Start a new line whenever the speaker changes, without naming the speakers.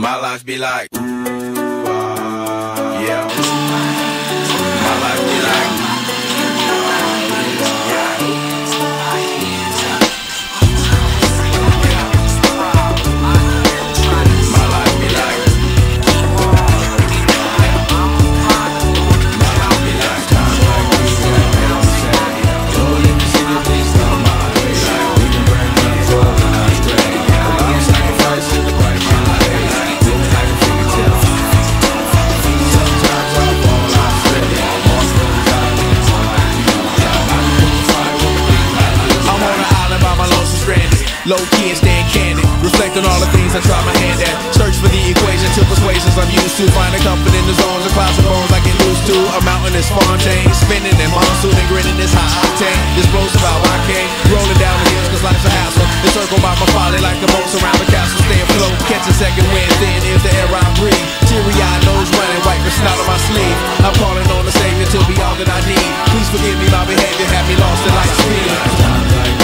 My life be like, yeah. My life be like, low-key and staying candid, reflect on all the things I try my hand at. Search for the equation to persuasions I'm used to. Finding comfort in the zones of clouds and bones I get used to. A mountain is Fontaine, spinning in monsoon and grinning is high octane. Explosive how I came, rolling down the hills cause life's a hassle. Encircled by my folly like the boats around the castle. Stay afloat, catch a second wind, then is the air I breathe. Teary-eyed, nose running, wipe the snot on my sleeve. I'm calling on the Savior to be all that I need. Please forgive me, my behavior had me lost in light speed.